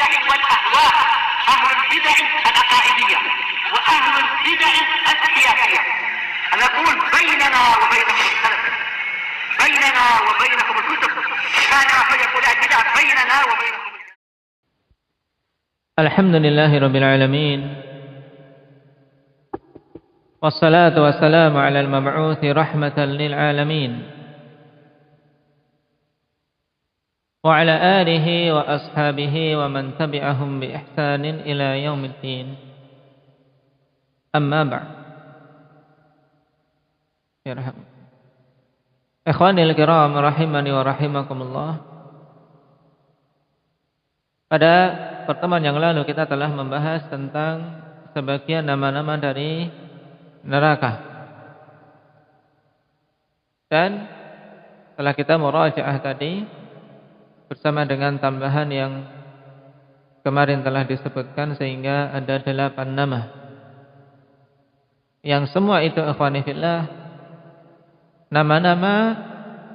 البدع والأهواء، أهل البدع العقائدية وأهل البدع السياسية. نقول بيننا وبينكم السلف، بيننا وبينكم الكتب، كما فيقول البدع بيننا وبينكم. الحمد لله رب العالمين، والصلاة والسلام على المبعوث رحمة للعالمين وعلى آله وأصحابه ومن تبعهم بإحسان إلى يوم الدين. أما بعد، Ikhwanil kiram rahimani wa rahimakumullah. Pada pertemuan yang lalu kita telah membahas tentang sebagian nama-nama dari neraka. Dan setelah kita murajaah tadi bersama dengan tambahan yang kemarin telah disebutkan, sehingga ada 8 nama, yang semua itu ikhwani fillah nama-nama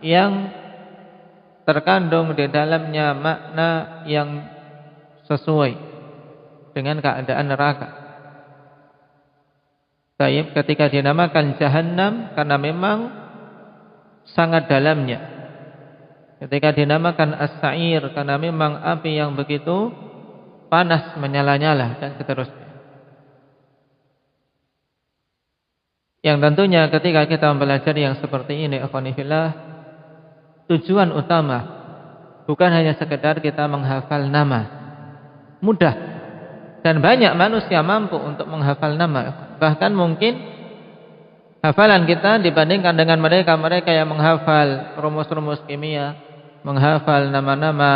yang terkandung di dalamnya makna yang sesuai dengan keadaan neraka. Baik, ketika dinamakan Jahannam karena memang sangat dalamnya. Ketika dinamakan As-Sa'ir karena memang api yang begitu panas menyala-nyala, dan seterusnya. Yang tentunya ketika kita mempelajari yang seperti ini, ikhwani fillah, tujuan utama bukan hanya sekedar kita menghafal nama. Mudah dan banyak manusia mampu untuk menghafal nama. Bahkan mungkin hafalan kita dibandingkan dengan mereka yang menghafal rumus-rumus kimia, menghafal nama-nama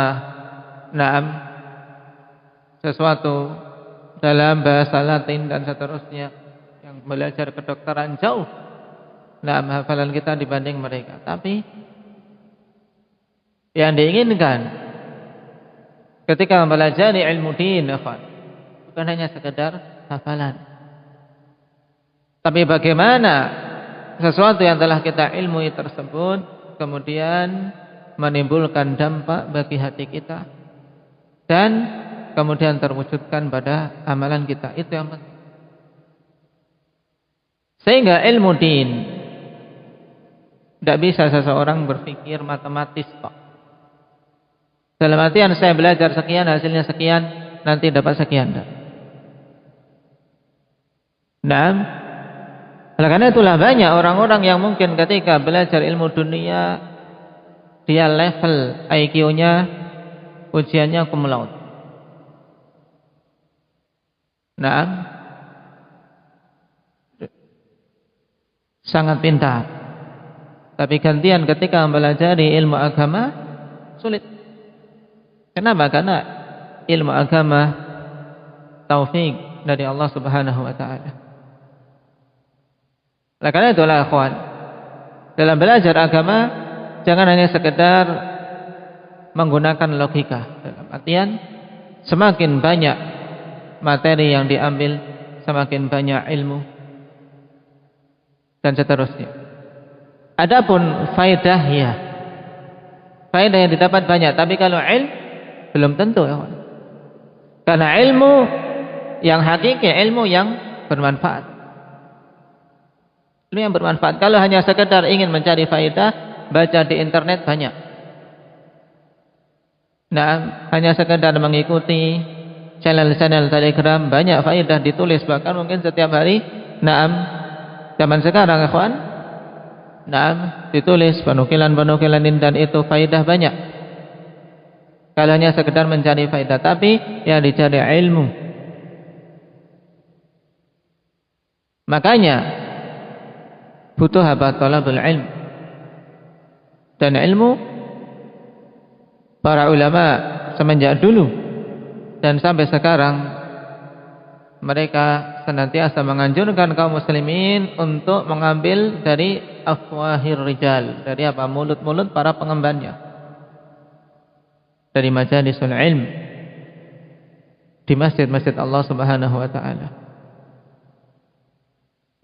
sesuatu dalam bahasa Latin dan seterusnya, yang belajar kedokteran jauh hafalan kita dibanding mereka. Tapi yang diinginkan ketika mempelajari ilmu din bukan hanya sekedar hafalan, tapi bagaimana sesuatu yang telah kita ilmui tersebut kemudian menimbulkan dampak bagi hati kita dan kemudian terwujudkan pada amalan kita. Itu yang penting. Sehingga ilmu din tidak bisa seseorang berpikir matematis kok. Dalam artian saya belajar sekian, hasilnya sekian, nanti dapat sekian. Nah, oleh karena itulah banyak orang-orang yang mungkin ketika belajar ilmu dunia dia level IQ-nya ujiannya cum laude. Nah, sangat pintar. Tapi gantian ketika mempelajari ilmu agama sulit. Kenapa? Karena ilmu agama taufik dari Allah Subhanahu wa taala. Oleh karena itulah ikhwan, dalam belajar agama jangan hanya sekedar menggunakan logika. Dalam artian semakin banyak materi yang diambil, semakin banyak ilmu dan seterusnya. Adapun faedah, ya, faedah yang didapat banyak, tapi kalau ilmu belum tentu, ya. Karena ilmu yang hakiki, ilmu yang bermanfaat. Ilmu yang bermanfaat. Kalau hanya sekedar ingin mencari faedah, baca di internet banyak. Nah, hanya sekedar mengikuti channel-channel Telegram, banyak faedah ditulis, bahkan mungkin setiap hari. Zaman sekarang, ikhwan, ditulis penukilan-penukilan ini dan itu faedah banyak. Kalau hanya sekedar mencari faedah, tapi yang dicari ilmu. Makanya butuh talabul ilm. Dan ilmu para ulama semenjak dulu dan sampai sekarang, mereka senantiasa menganjurkan kaum muslimin untuk mengambil dari afwahir rijal, dari mulut-mulut para pengembannya, dari majalisul ilm di masjid-masjid Allah Subhanahu wa taala.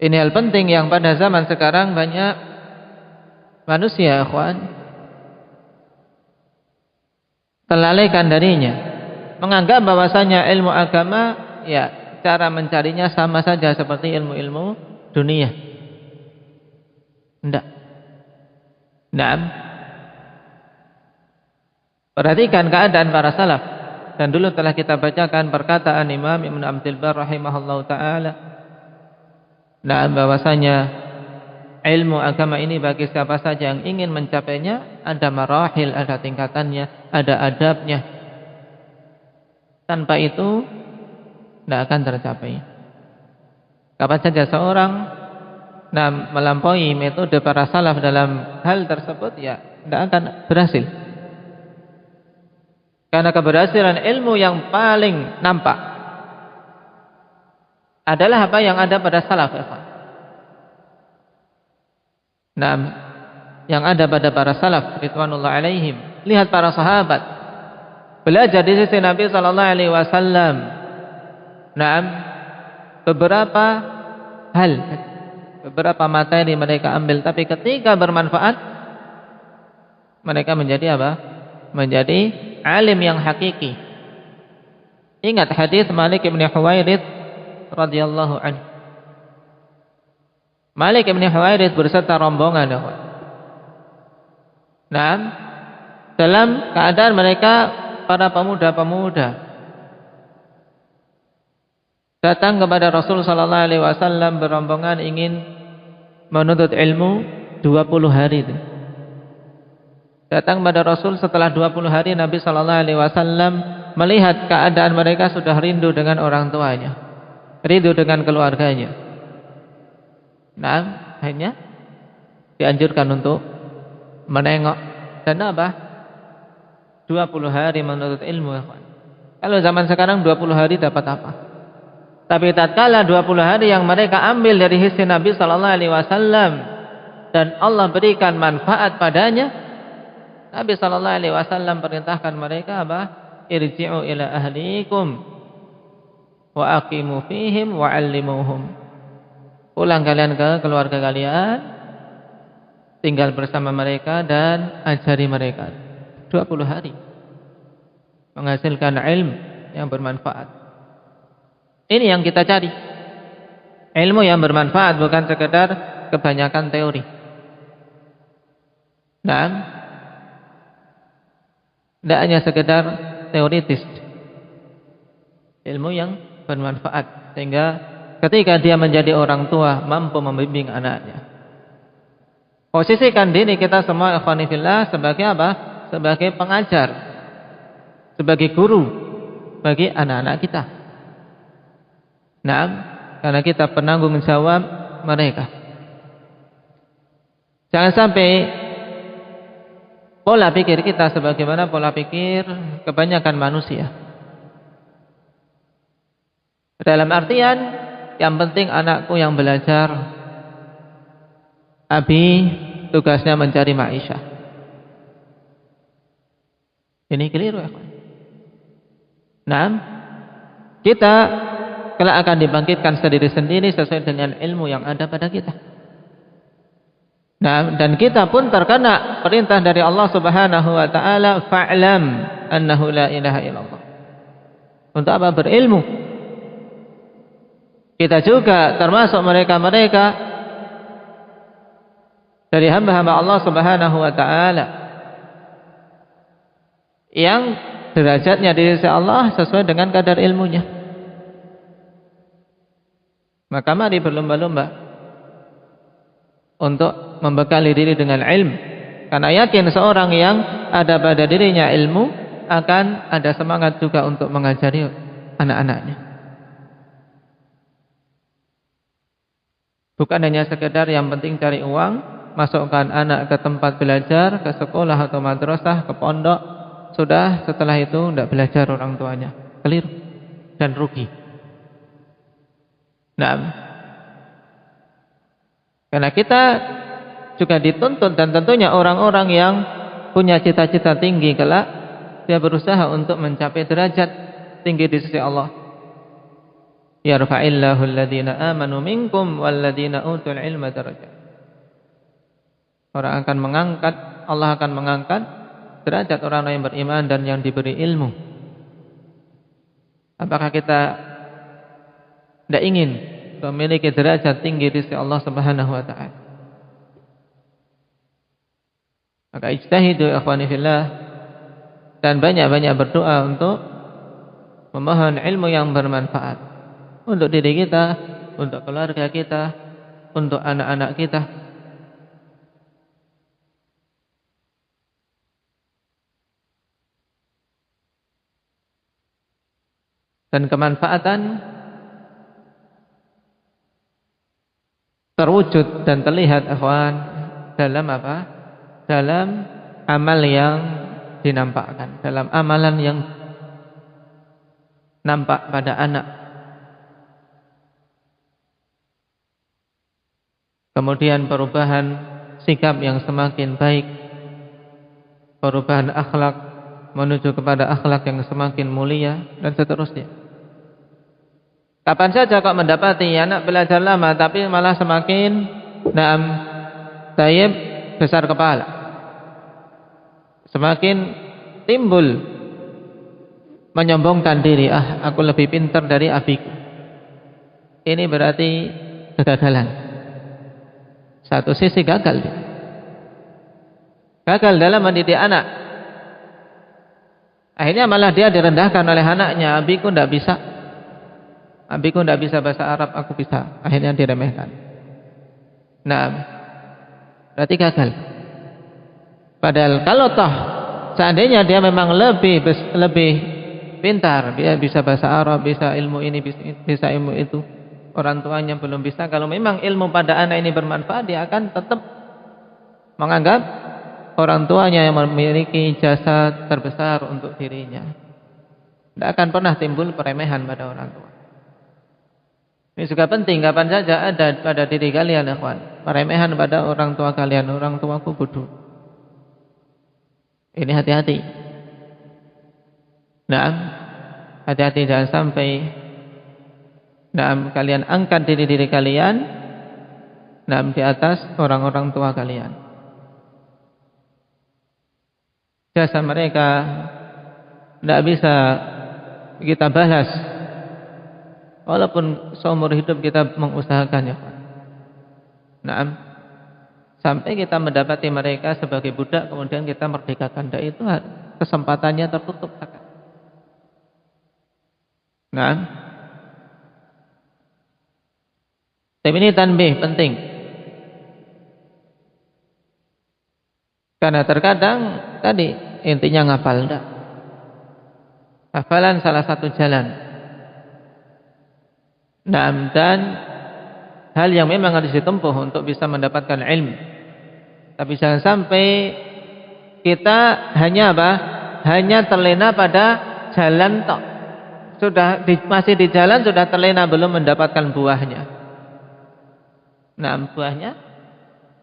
Ini hal penting yang pada zaman sekarang banyak manusia, ikhwan, terlalaikan darinya. menganggap bahwasanya ilmu agama ya cara mencarinya sama saja seperti ilmu-ilmu dunia. Tidak. Naam. Perhatikan keadaan para salaf. Dan dulu telah kita bacakan perkataan Imam Ibn Abdul Bar rahimahullahu ta'ala. Naam, bahwasanya ilmu agama ini bagi siapa saja yang ingin mencapainya, ada marahil, ada tingkatannya, ada adabnya. Tanpa itu tidak akan tercapai. Kapan saja seorang melampaui metode para salaf dalam hal tersebut, ya tidak akan berhasil. Karena keberhasilan ilmu yang paling nampak adalah apa yang ada pada salaf. Yang ada pada para salaf ridwanullah alaihim. Lihat para sahabat belajar di sisi Nabi sallallahu alaihi wasallam. Beberapa hal, beberapa materi mereka ambil, tapi ketika bermanfaat mereka menjadi apa? Menjadi alim yang hakiki. Ingat hadis Malik bin Huwairits radhiyallahu anhu. Malik bin Huwairits berserta rombongan, dalam keadaan mereka para pemuda-pemuda datang kepada Rasul sallallahu alaihi wasallam berombongan ingin menuntut ilmu 20 hari itu. Datang pada Rasul setelah 20 hari, Nabi sallallahu alaihi wasallam melihat keadaan mereka sudah rindu dengan orang tuanya, rindu dengan keluarganya. Akhirnya dianjurkan untuk menengok. Dan apa? 20 hari menuntut ilmu. Kalau zaman sekarang 20 hari dapat apa? Tapi tatkala 20 hari yang mereka ambil dari hisi Nabi sallallahu alaihi wasallam dan Allah berikan manfaat padanya, Nabi sallallahu alaihi wasallam perintahkan mereka apa? Irji'u ila ahlikum wa aqimu fihim wa 'allimuhum. Pulang kalian ke keluarga kalian, tinggal bersama mereka dan ajari mereka. 20 hari menghasilkan ilmu yang bermanfaat. Ini yang kita cari. Ilmu yang bermanfaat, bukan sekedar kebanyakan teori. Tidak hanya sekedar teoritis. Ilmu yang bermanfaat, sehingga ketika dia menjadi orang tua mampu membimbing anaknya. Posisikan diri kita semua ikhwani fillah sebagai apa? Sebagai pengajar, sebagai guru bagi anak-anak kita. Karena kita penanggung jawab mereka. Jangan sampai pola pikir kita sebagaimana pola pikir kebanyakan manusia. Dalam artian, yang penting anakku yang belajar, abi tugasnya mencari ma'isyah. Ini keliru ya. Kita kelak akan dibangkitkan sendiri-sendiri sesuai dengan ilmu yang ada pada kita. Dan kita pun terkena perintah dari Allah Subhanahu wa taala, fa'lam annahu la ilaha illallah. Untuk apa? Berilmu. Kita juga termasuk mereka-mereka dari hamba-hamba Allah Subhanahu wa taala yang derajatnya di sisi Allah sesuai dengan kadar ilmunya. Maka mari berlomba-lomba untuk membekali diri dengan ilmu. Karena yakin seorang yang ada pada dirinya ilmu akan ada semangat juga untuk mengajari anak-anaknya. Bukan hanya sekedar yang penting cari uang, masukkan anak ke tempat belajar, ke sekolah atau madrasah, ke pondok, sudah setelah itu tidak belajar orang tuanya. Keliru dan rugi. Karena kita juga dituntut, dan tentunya orang-orang yang punya cita-cita tinggi kelak, dia berusaha untuk mencapai derajat tinggi di sisi Allah. Yarfa'illahu alladhina amanu minkum walladhina utul ilma darajat. Allah akan mengangkat derajat orang yang beriman dan yang diberi ilmu. Apakah kita tidak ingin memiliki derajat tinggi di sisi Allah Subhanahu wa taala? Maka ijtahidu ikhwani fillah, dan banyak-banyak berdoa untuk memohon ilmu yang bermanfaat untuk diri kita, untuk keluarga kita, untuk anak-anak kita. Dan kemanfaatan terwujud dan terlihat ikhwan dalam apa? Dalam amal yang dinampakkan, dalam amalan yang nampak pada anak. Kemudian perubahan sikap yang semakin baik, perubahan akhlak menuju kepada akhlak yang semakin mulia, dan seterusnya. Kapan saja kok mendapati anak belajar lama tapi malah semakin tayyib, besar kepala, semakin timbul menyombongkan diri, aku lebih pintar dari abiku. Ini berarti kegagalan. Satu sisi gagal dalam mendidik anak. Akhirnya malah dia direndahkan oleh anaknya. Abiku tidak bisa bahasa Arab, aku bisa. Akhirnya diremehkan. Berarti gagal. Padahal kalau toh seandainya dia memang lebih pintar, dia bisa bahasa Arab, bisa ilmu ini, bisa ilmu itu, orang tuanya belum bisa. Kalau memang ilmu pada anak ini bermanfaat, dia akan tetap menganggap orang tuanya yang memiliki jasa terbesar untuk dirinya. Tidak akan pernah timbul peremehan pada orang tua. Ini juga penting, kapan saja ada pada diri kalian, ikhwan, peremehan pada orang tua kalian, orang tuaku bodoh. Ini hati-hati. Hati-hati jangan sampai kalian angkat diri kalian di atas orang-orang tua kalian. Jasa mereka tidak bisa kita balas, walaupun seumur hidup kita mengusahakannya. Sampai kita mendapati mereka sebagai budak, kemudian kita merdekakan, itu kesempatannya tertutup. Tapi ini tanbih penting, karena terkadang tadi intinya ngapal enggak. Hafalan salah satu jalan. Dan hal yang memang harus ditempuh untuk bisa mendapatkan ilmu. Tapi jangan sampai kita hanya hanya terlena pada jalan tok. Masih di jalan sudah terlena, belum mendapatkan buahnya. Buahnya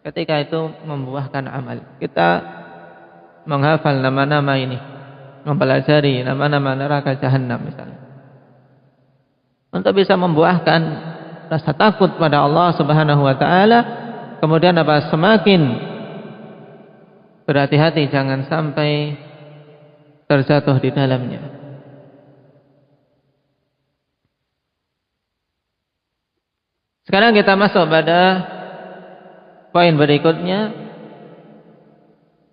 ketika itu membuahkan amal. Kita menghafal nama-nama ini, mempelajari nama-nama neraka jahanam misalnya, untuk bisa membuahkan rasa takut pada Allah Subhanahu wa taala. Kemudian semakin berhati-hati jangan sampai terjatuh di dalamnya. Sekarang kita masuk pada poin berikutnya.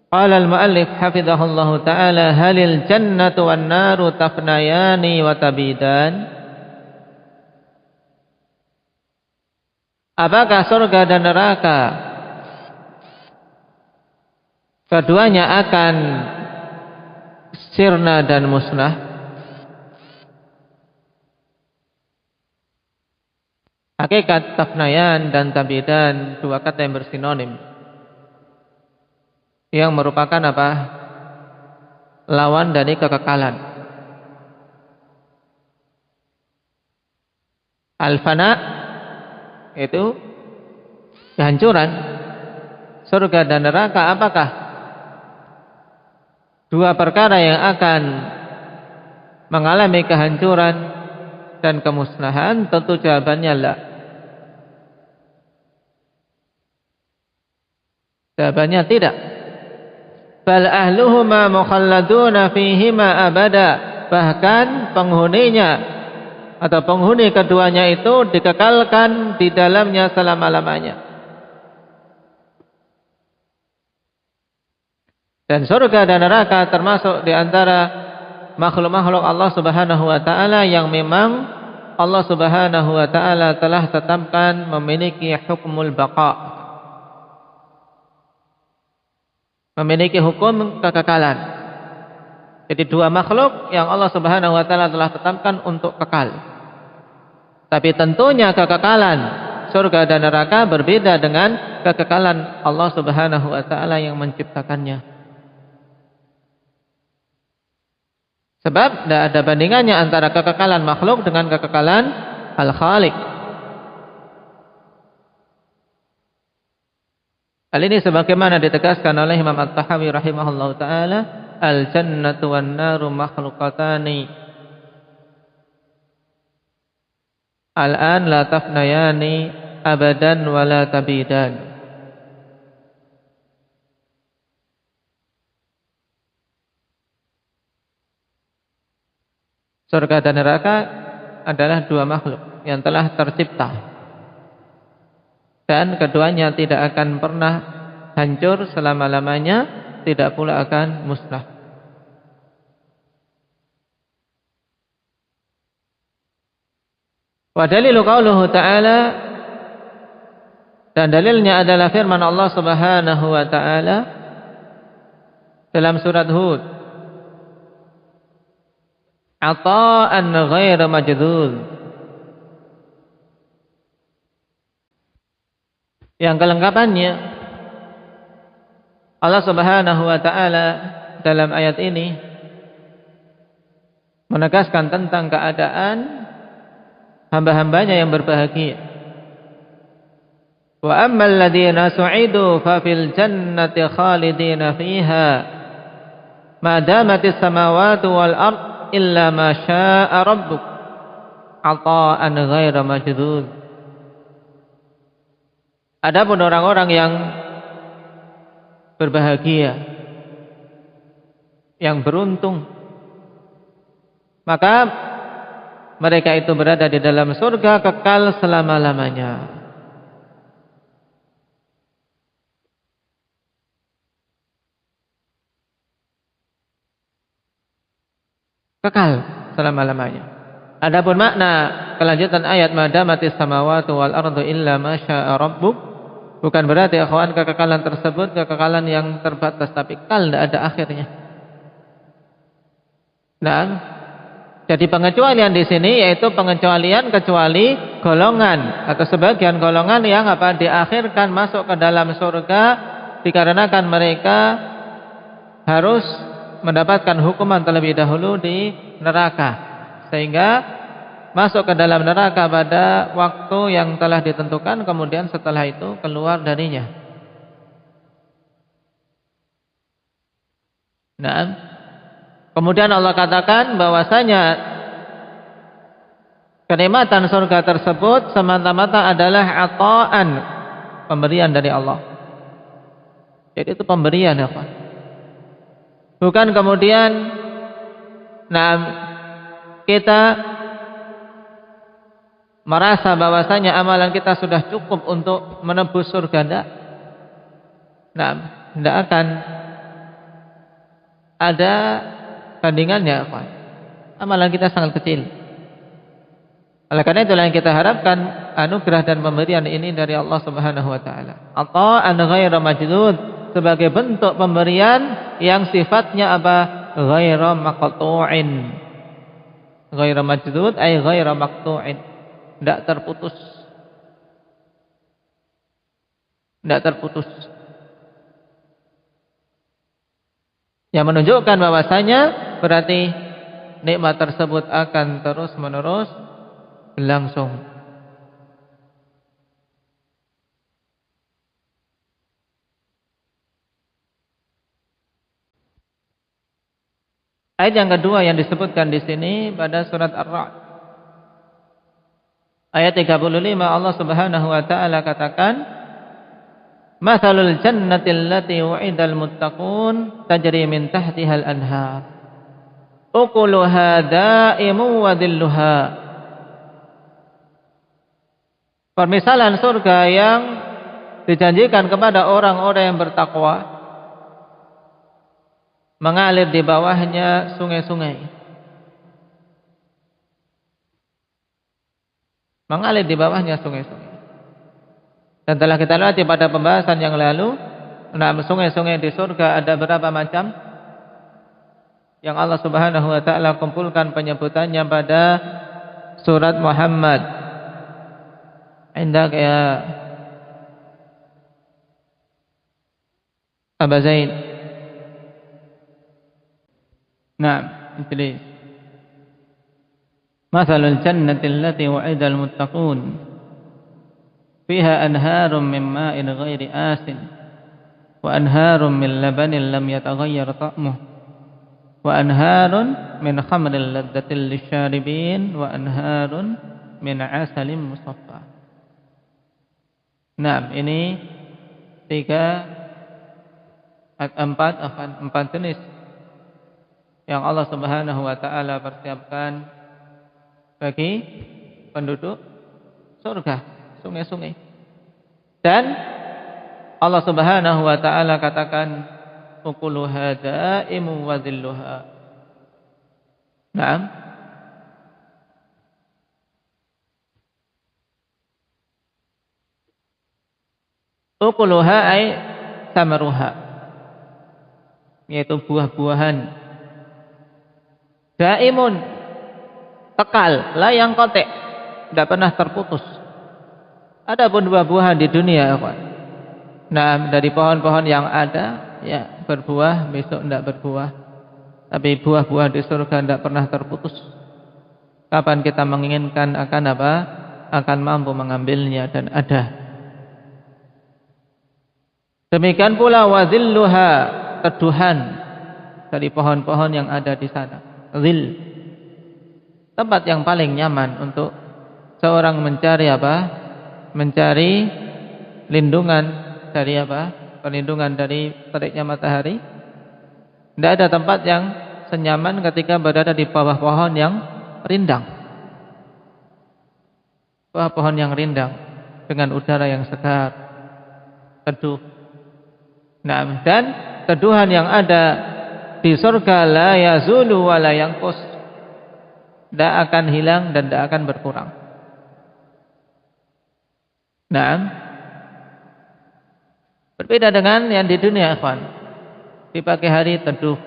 Qala al-muallif hafizahullahu taala, halil jannatu wan naru tafnayani wa tabidan. Apakah surga dan neraka keduanya akan sirna dan musnah? Hakikat tafnayan dan tabidan, dua kata yang bersinonim, yang merupakan lawan dari kekekalan. Al-fana itu kehancuran. Surga dan neraka apakah dua perkara yang akan mengalami kehancuran dan kemusnahan? Tentu jawabannya la. Jawabannya tidak. Bal ahluhuma mukhalladuna fihima abada. Bahkan penghuninya atau penghuni keduanya itu dikekalkan di dalamnya selama-lamanya. Dan surga dan neraka termasuk di antara makhluk-makhluk Allah Subhanahu wa taala yang memang Allah Subhanahu wa taala telah tetapkan memiliki hukmul baqa. Memiliki hukum kekekalan. Jadi dua makhluk yang Allah Subhanahu wa taala telah tetapkan untuk kekal. Tapi tentunya kekekalan surga dan neraka berbeda dengan kekekalan Allah Subhanahu wa taala yang menciptakannya. Sebab tidak ada bandingannya antara kekekalan makhluk dengan kekekalan Al-Khaliq. Hal ini sebagaimana ditegaskan oleh Imam At-Tahawi rahimahullahu taala, al-jannatu wan naru makhluqatani al-an la tafnayani abadan wa la tabidan. Surga dan neraka adalah dua makhluk yang telah tercipta, dan keduanya tidak akan pernah hancur selama-lamanya, tidak pula akan musnah. Wa dalilu qauluhu ta'ala, dan dalilnya adalah firman Allah Subhanahu wa taala dalam surat Hud, ata'an ghaira majdud. Yang kelengkapannya Allah Subhanahu wa taala dalam ayat ini menegaskan tentang keadaan hamba-hambanya yang berbahagia. Wa ammal ladzina su'idu fa fil jannati khalidina fiha ma damatis samawati wal ard illa ma syaa rabbuk ata'an ghaira majdud. Adapun orang-orang yang berbahagia, yang beruntung, maka mereka itu berada di dalam surga kekal selama-lamanya. Kekal selama-lamanya. Adapun makna kelanjutan ayat madamatis samawati wal ardu illa ma syaa rabbuk, bukan berarti akhwan kekekalan tersebut kekekalan yang terbatas, tapi kekal tidak ada akhirnya. Nah, jadi pengecualian di sini yaitu pengecualian kecuali golongan atau sebagian golongan yang diakhirkan masuk ke dalam surga dikarenakan mereka harus mendapatkan hukuman terlebih dahulu di neraka, sehingga masuk ke dalam neraka pada waktu yang telah ditentukan, kemudian setelah itu keluar darinya. Nah, kemudian Allah katakan bahwasanya kenikmatan surga tersebut semata-mata adalah ata'an, pemberian dari Allah. Jadi itu pemberian ya Pak. Bukan kemudian kita merasa bahwasanya amalan kita sudah cukup untuk menebus surga. Tidak akan ada bandingannya Pak. Amalan kita sangat kecil. Oleh karena itulah yang kita harapkan anugerah dan pemberian ini dari Allah Subhanahu wa taala. Ata'an ghaira majdud, sebagai bentuk pemberian yang sifatnya ghaira maqtu'in. Ghaira majdud ay ghaira maqtu'in, tidak terputus. Tidak terputus. Yang menunjukkan bahwasanya berarti nikmat tersebut akan terus-menerus berlangsung. Ayat yang kedua yang disebutkan di sini pada surat Ar-Ra'd, ayat 35, Allah Subhanahu wa taala katakan, "Matsalul jannati allati wu'idal muttaqun tajri min tahtiha al-anhar. Ukuluha da'imun wa dhilluha. Permisalan surga yang dijanjikan kepada orang-orang yang bertakwa, mengalir di bawahnya sungai-sungai. Mengalir di bawahnya sungai-sungai. Dan telah kita lihat pada pembahasan yang lalu, sungai-sungai di surga ada berapa macam? Yang Allah Subhanahu wa taala kumpulkan penyebutannya pada surat Muhammad. Indak ya Aba Zaid. Naam, Iblis. Mathalul jannati allati wa'ida al-muttaqun fiha anharun min ma'in ghairi asin wa anharun min labanin lam yataghayyar ta'muhu wa anharun min khamrin ladzatin lisyaribin wa anharun min 'asalin musaffa. Nah, ini empat jenis yang Allah Subhanahu wa taala persiapkan bagi penduduk surga, sungai-sungai. Dan Allah Subhanahu wa taala katakan ukuluha da'imun wa dhilluha. Naam. Ukuluha ay samaruha, yaitu buah-buahan. Daimun, kekal, la yang kotek, tidak pernah terputus. Adapun buah-buahan di dunia, nah dari pohon-pohon yang ada, ya berbuah, besok tidak berbuah. Tapi buah-buah di surga tidak pernah terputus. Kapan kita menginginkan akan apa? Akan mampu mengambilnya dan ada. Demikian pula wazilluha, teduhan dari pohon-pohon yang ada di sana. Zil, tempat yang paling nyaman untuk seorang mencari apa? Mencari lindungan dari apa? Perlindungan dari teriknya matahari. Tidak ada tempat yang senyaman ketika berada di bawah pohon yang rindang. Bawah pohon yang rindang dengan udara yang segar, teduh. Nah, dan teduhan yang ada di surga la yazulu wa la yanqus, tidak akan hilang dan tidak akan berkurang. Nah, berbeda dengan yang di dunia, ikhwan. Di pagi hari teduh,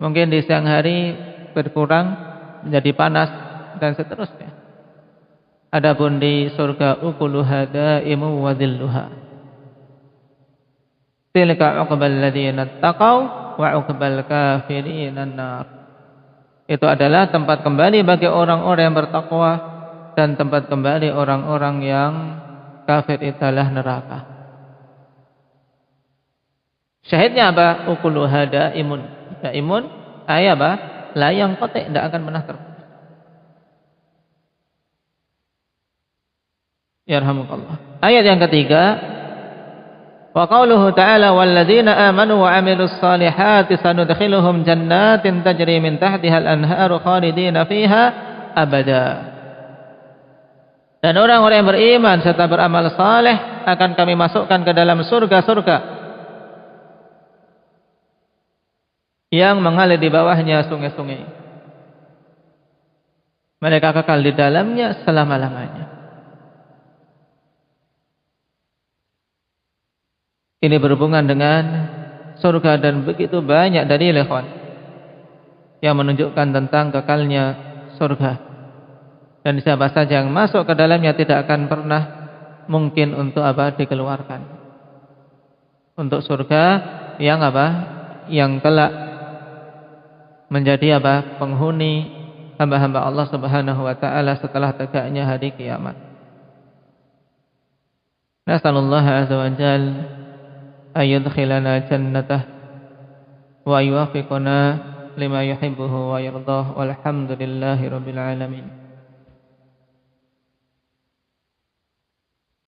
mungkin di siang hari berkurang menjadi panas dan seterusnya. Adapun di surga ukuluha da'imun wa dhilluha. Tilka uqbal ladzina taqaw wa uqbal kafirin an-nar. Itu adalah tempat kembali bagi orang-orang yang bertakwa dan tempat kembali orang-orang yang kafir itulah neraka. Syahidnya apa? Ukuluha daimun. Daimun ay apa? La yang qati', tidak akan pernah terputus. Yarhamukallah. Ayat yang ketiga, wa qauluhu ta'ala walladzina amanu wa 'amilus salihati sanudkhiluhum jannatin tajri min tahtiha al-anharu khalidina fiha abada. Dan orang-orang yang beriman serta beramal saleh akan kami masukkan ke dalam surga-surga yang mengalir di bawahnya sungai-sungai. Mereka kekal di dalamnya selama-lamanya. Ini berhubungan dengan surga dan begitu banyak dalil yang menunjukkan tentang kekalnya surga. Dan siapa saja yang masuk ke dalamnya tidak akan pernah mungkin untuk apa? Dikeluarkan. Untuk surga yang apa? Yang kelak menjadi apa? Penghuni hamba-hamba Allah Subhanahu wa taala setelah tegaknya hari kiamat. Nasallallahu azza wa jalla ayudkhilana jannatah wa yuwaffiquna lima yuhibbuhu wa yardah walhamdulillahi rabbil alamin.